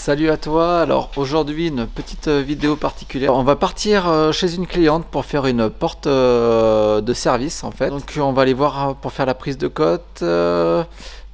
Salut à toi, alors aujourd'hui une petite vidéo particulière. On va partir chez une cliente pour faire une porte de service en fait. Donc on va aller voir pour faire la prise de cote.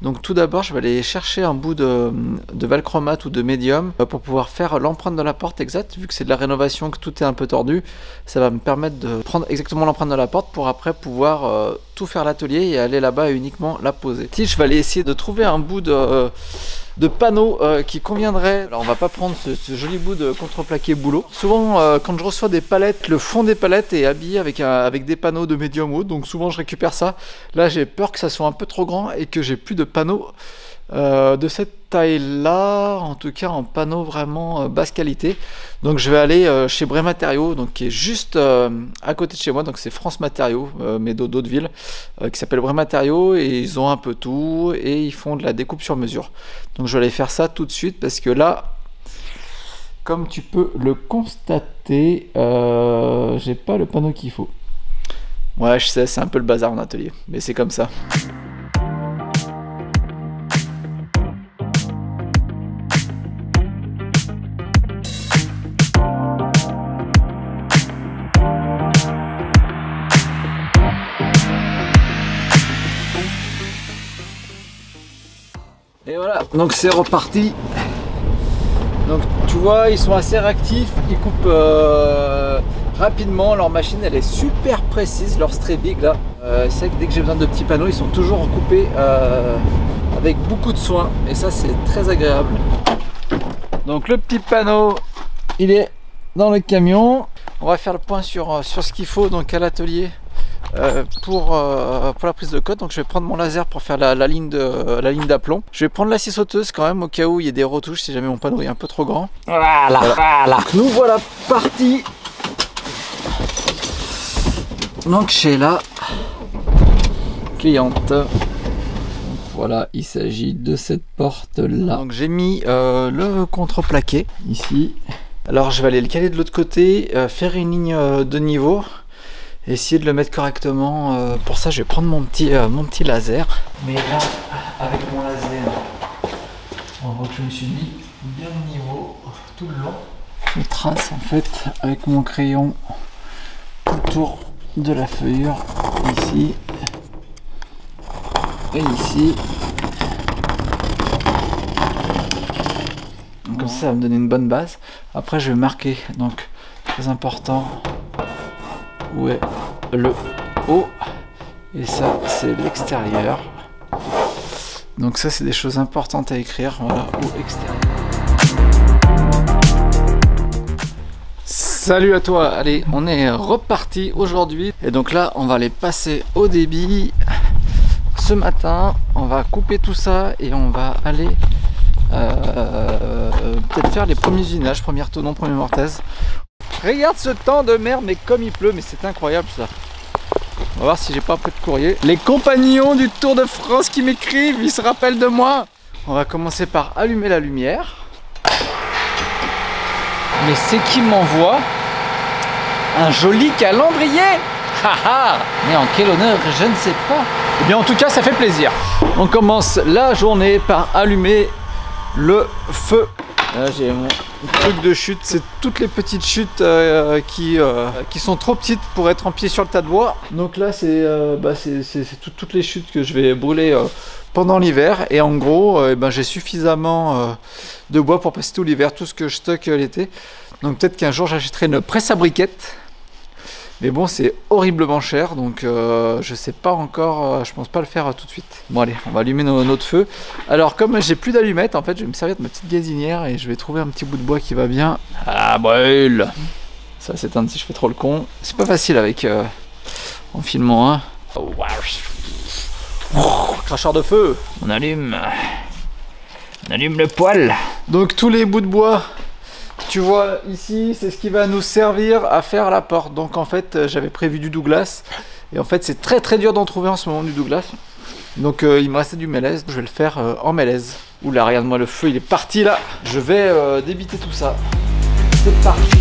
Donc tout d'abord je vais aller chercher un bout de Valchromate ou de médium pour pouvoir faire l'empreinte de la porte exacte. Vu que c'est de la rénovation, que tout est un peu tordu, ça va me permettre de prendre exactement l'empreinte de la porte pour après pouvoir tout faire l'atelier et aller là-bas et uniquement la poser. Si je vais aller essayer de trouver un bout de panneaux qui conviendrait. Alors on va pas prendre ce joli bout de contreplaqué boulot. Souvent quand je reçois des palettes, le fond des palettes est habillé avec des panneaux de médium haut, donc souvent je récupère ça. Là j'ai peur que ça soit un peu trop grand et que j'ai plus de panneaux de cette taille là, en tout cas en panneaux vraiment basse qualité. Donc je vais aller chez Bray Matériaux, donc qui est juste à côté de chez moi, donc c'est France Matériaux, mais d'autres villes, qui s'appelle Bray Matériaux, et ils ont un peu tout et ils font de la découpe sur mesure. Donc je vais aller faire ça tout de suite parce que là, comme tu peux le constater, j'ai pas le panneau qu'il faut. Ouais, je sais, c'est un peu le bazar en atelier, mais c'est comme ça. Et voilà, donc c'est reparti. Donc tu vois, ils sont assez réactifs, ils coupent rapidement, leur machine elle est super précise, leur Strebig là. C'est vrai que dès que j'ai besoin de petits panneaux, ils sont toujours recoupés avec beaucoup de soin et ça c'est très agréable. Donc le petit panneau, il est dans le camion. On va faire le point sur ce qu'il faut donc à l'atelier. Pour la prise de cote. Donc je vais prendre mon laser pour faire la ligne d'aplomb. Je vais prendre la scie sauteuse quand même au cas où il y a des retouches si jamais mon panneau est un peu trop grand. Voilà. Nous voilà partis. Donc chez la cliente. Voilà, il s'agit de cette porte là. Donc j'ai mis le contreplaqué ici. Alors je vais aller le caler de l'autre côté, faire une ligne de niveau. Essayer de le mettre correctement. Pour ça je vais prendre mon petit laser. Mais là avec mon laser, on voit que je me suis mis bien de niveau tout le long. Je trace en fait avec mon crayon autour de la feuillure ici et ici. Donc, comme ça va me donner une bonne base. Après je vais marquer, donc très important, où est le haut, et ça c'est l'extérieur. Donc ça c'est des choses importantes à écrire. Voilà, haut, extérieur. Salut à toi, allez on est reparti aujourd'hui et donc là on va aller passer au débit. Ce matin on va couper tout ça et on va aller peut-être faire les premiers usinages, première tonneau, première mortaise. Regarde ce temps de merde, mais comme il pleut, mais c'est incroyable ça. On va voir si j'ai pas un peu de courrier. Les compagnons du Tour de France qui m'écrivent, ils se rappellent de moi. On va commencer par allumer la lumière. Mais c'est qui m'envoie un joli calendrier. Haha. Mais en quel honneur, je ne sais pas. Eh bien en tout cas ça fait plaisir. On commence la journée par allumer le feu. Là j'ai mon truc de chute, c'est toutes les petites chutes qui sont trop petites pour être en pied sur le tas de bois. Donc là c'est toutes les chutes que je vais brûler pendant l'hiver. Et en gros j'ai suffisamment de bois pour passer tout l'hiver, tout ce que je stocke l'été. Donc peut-être qu'un jour j'achèterai une presse à briquettes. Mais bon, c'est horriblement cher, donc je sais pas encore, je pense pas le faire tout de suite. Bon allez, on va allumer notre feu. Alors comme j'ai plus d'allumettes, en fait, je vais me servir de ma petite gazinière et je vais trouver un petit bout de bois qui va bien. Ah, brûle. Ça va s'éteindre si je fais trop le con. C'est pas facile avec en filmant, hein. Cracheur de feu. On allume le poêle. Donc tous les bouts de bois, tu vois ici, c'est ce qui va nous servir à faire la porte. Donc en fait j'avais prévu du Douglas et en fait c'est très très dur d'en trouver en ce moment du Douglas. Donc il me restait du mélèze, je vais le faire en mélèze. Oula, regarde-moi le feu, il est parti là. Je vais débiter tout ça. C'est parti.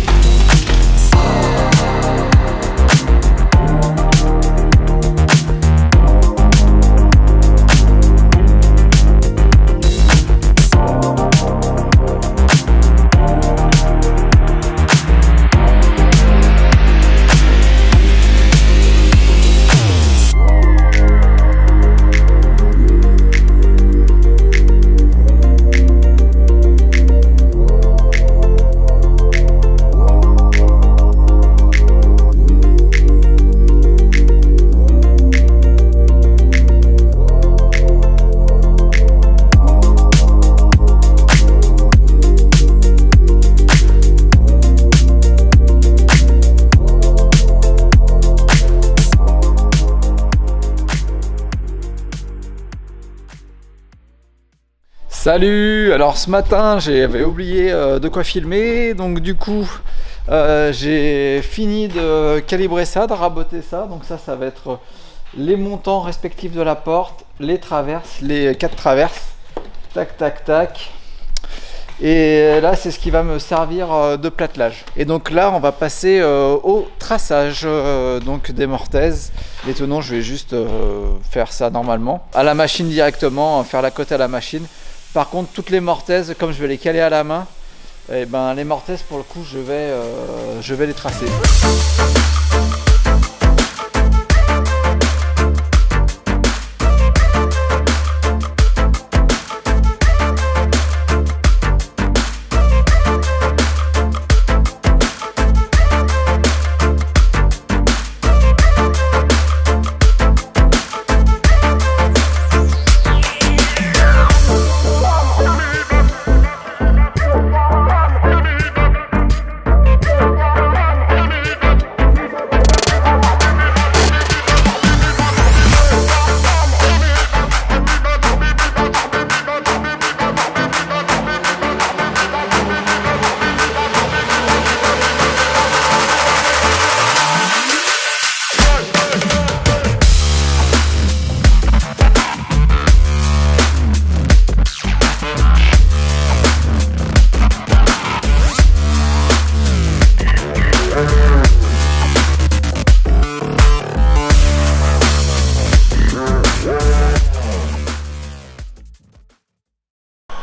Salut! Alors ce matin j'avais oublié de quoi filmer, donc du coup j'ai fini de calibrer ça, de raboter ça. Donc ça va être les montants respectifs de la porte, les traverses, les 4 traverses, tac tac tac. Et là c'est ce qui va me servir de platelage. Et donc là on va passer au traçage donc des mortaises. Les tenons je vais juste faire ça normalement à la machine directement, faire la cote à la machine. Par contre toutes les mortaises, comme je vais les caler à la main, et ben les mortaises pour le coup je vais les tracer.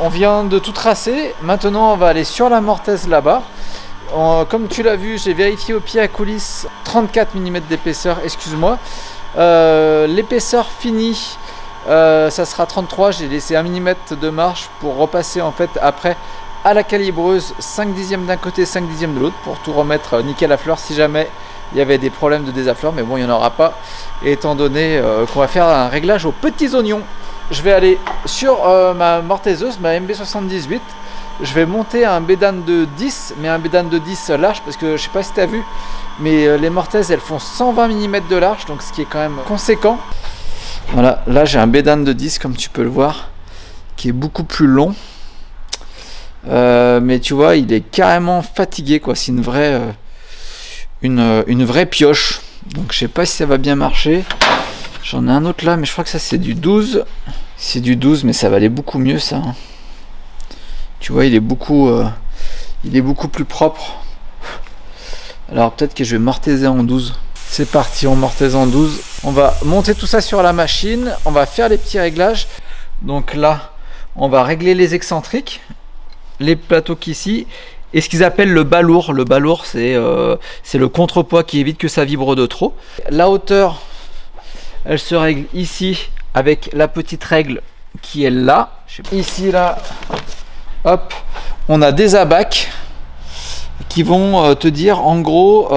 On vient de tout tracer, maintenant on va aller sur la mortaise là-bas. Comme tu l'as vu, j'ai vérifié au pied à coulisse 34 mm d'épaisseur, excuse-moi. L'épaisseur finie, ça sera 33, j'ai laissé 1 mm de marge pour repasser en fait après à la calibreuse 5 dixièmes d'un côté, 5 dixièmes de l'autre pour tout remettre nickel à fleur si jamais il y avait des problèmes de désaffleur, mais bon il n'y en aura pas étant donné qu'on va faire un réglage aux petits oignons. Je vais aller sur ma mortaiseuse, ma MB78. Je vais monter un bédane de 10, mais un bédane de 10 large, parce que je sais pas si tu as vu, mais les mortaises elles font 120 mm de large, donc ce qui est quand même conséquent. Voilà, là j'ai un bédane de 10 comme tu peux le voir, qui est beaucoup plus long. Mais tu vois, il est carrément fatigué, quoi. C'est une vraie pioche. Donc je sais pas si ça va bien marcher. J'en ai un autre là, mais je crois que ça c'est du 12. C'est du 12, mais ça va aller beaucoup mieux ça. Hein. Tu vois, il est beaucoup plus propre. Alors peut-être que je vais mortaiser en 12. C'est parti, on mortaise en 12. On va monter tout ça sur la machine. On va faire les petits réglages. Donc là, on va régler les excentriques, les plateaux qu'ici. Et ce qu'ils appellent le balourd. Le balourd, c'est le contrepoids qui évite que ça vibre de trop. La hauteur, elle se règle ici avec la petite règle qui est là. Ici, là, hop, on a des abacs qui vont te dire en gros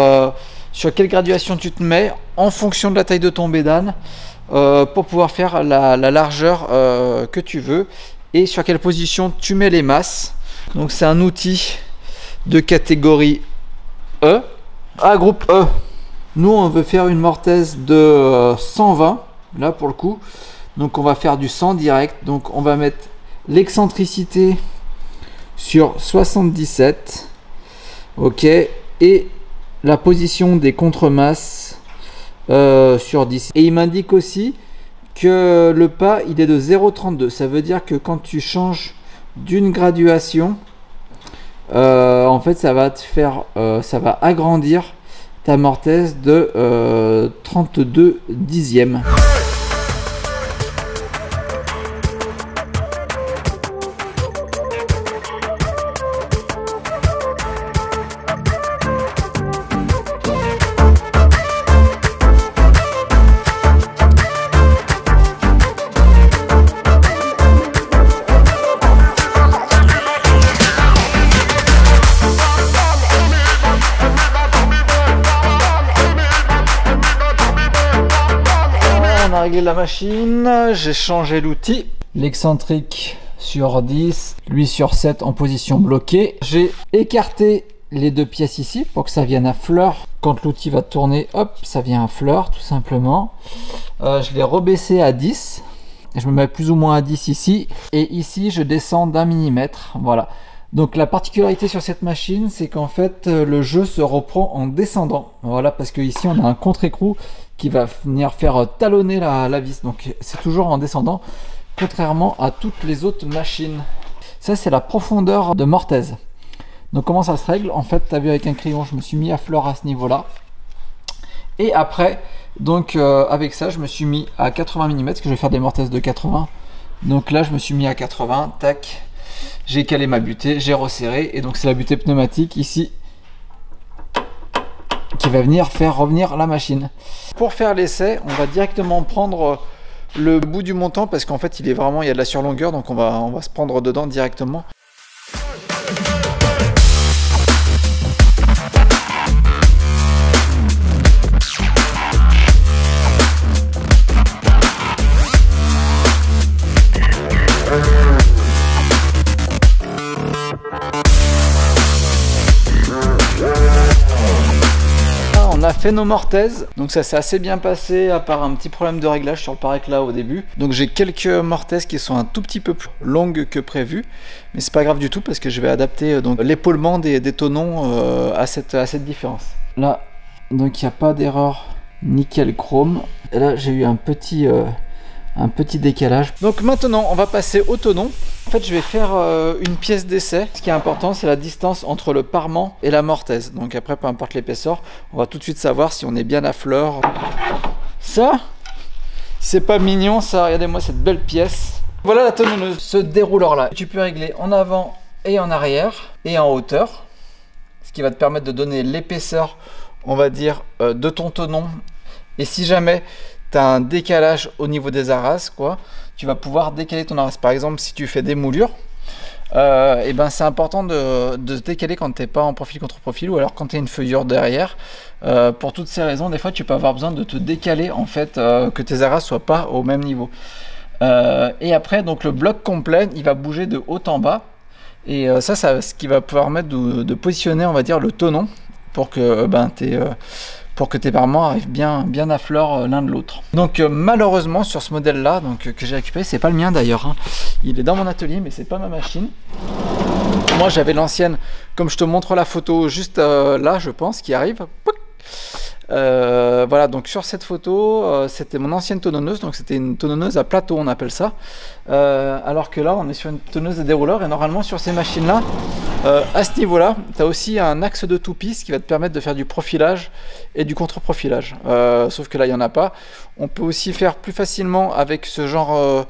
sur quelle graduation tu te mets en fonction de la taille de ton bédane pour pouvoir faire la largeur que tu veux et sur quelle position tu mets les masses. Donc c'est un outil de catégorie E. Groupe E. Nous on veut faire une mortaise de 120 là pour le coup, donc on va faire du 100 direct. Donc on va mettre l'excentricité sur 77, ok, et la position des contremasses sur 10. Et il m'indique aussi que le pas il est de 0,32. Ça veut dire que quand tu changes d'une graduation, en fait ça va te faire ça va agrandir ta mortaise de 32 dixièmes. Régler la machine, j'ai changé l'outil, l'excentrique sur 10, lui sur 7 en position bloquée. J'ai écarté les deux pièces ici pour que ça vienne à fleur. Quand l'outil va tourner, hop, ça vient à fleur tout simplement. Je l'ai rebaissé à 10 et je me mets plus ou moins à 10 ici, et ici je descends d'1 millimètre, voilà. Donc la particularité sur cette machine, c'est qu'en fait le jeu se reprend en descendant, voilà, parce que ici on a un contre-écrou qui va venir faire talonner la vis, donc c'est toujours en descendant, contrairement à toutes les autres machines. Ça c'est la profondeur de mortaise. Donc comment ça se règle? En fait, tu as vu avec un crayon, je me suis mis à fleur à ce niveau-là. Et après, donc avec ça, je me suis mis à 80 mm, parce que je vais faire des mortaises de 80. Donc là, je me suis mis à 80, tac. J'ai calé ma butée, j'ai resserré, et donc c'est la butée pneumatique ici qui va venir faire revenir la machine. Pour faire l'essai, on va directement prendre le bout du montant, parce qu'en fait, il y a de la surlongueur, donc on va se prendre dedans directement. On a fait nos mortaises, donc ça s'est assez bien passé à part un petit problème de réglage sur le pare-éclat au début. Donc j'ai quelques mortaises qui sont un tout petit peu plus longues que prévu, mais c'est pas grave du tout parce que je vais adapter l'épaulement des tenons à cette différence. Là, donc il n'y a pas d'erreur, nickel chrome. Et là j'ai eu un petit décalage. Donc maintenant on va passer au tenon. En fait je vais faire une pièce d'essai. Ce qui est important c'est la distance entre le parement et la mortaise. Donc après peu importe l'épaisseur, on va tout de suite savoir si on est bien à fleur. Ça, c'est pas mignon ça, regardez-moi cette belle pièce. Voilà la tenonneuse, ce dérouleur là. Tu peux régler en avant et en arrière et en hauteur. Ce qui va te permettre de donner l'épaisseur, on va dire, de ton tenon. Et si jamais tu as un décalage au niveau des arras, quoi, tu vas pouvoir décaler ton arras. Par exemple, si tu fais des moulures, et ben c'est important de se décaler quand tu n'es pas en profil contre profil, ou alors quand tu as une feuillure derrière. Pour toutes ces raisons, des fois tu peux avoir besoin de te décaler, en fait, que tes arras soient pas au même niveau. Et après, donc le bloc complet, il va bouger de haut en bas. Et ça ce qui va permettre de positionner, on va dire, le tenon pour que tes parements arrivent bien à fleur l'un de l'autre. Donc malheureusement sur ce modèle là que j'ai récupéré, c'est pas le mien d'ailleurs, hein. Il est dans mon atelier mais c'est pas ma machine. Moi j'avais l'ancienne, comme je te montre la photo juste là je pense, qui arrive. Voilà, donc sur cette photo c'était mon ancienne tonneuse, donc c'était une tonneuse à plateau on appelle ça, alors que là on est sur une tonneuse à dérouleur. Et normalement sur ces machines là, à ce niveau là tu as aussi un axe de toupie qui va te permettre de faire du profilage et du contre-profilage, sauf que là il n'y en a pas. On peut aussi faire plus facilement avec ce genre,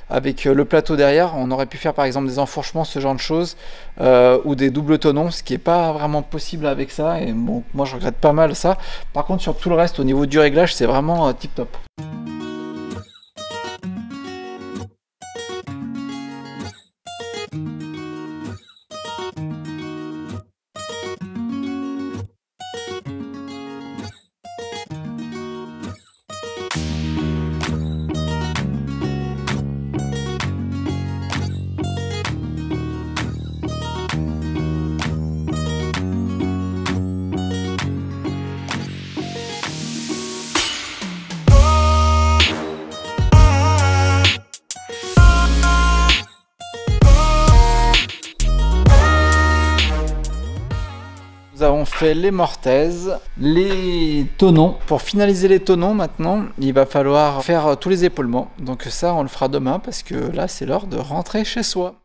avec le plateau derrière. On aurait pu faire par exemple des enfourchements, ce genre de choses, ou des doubles tenons, ce qui n'est pas vraiment possible avec ça. Et bon, moi je regrette pas mal ça. Par contre sur tout le reste au niveau du réglage c'est vraiment tip top. Nous avons fait les mortaises, les tenons. Pour finaliser les tenons maintenant, il va falloir faire tous les épaulements. Donc ça on le fera demain parce que là c'est l'heure de rentrer chez soi.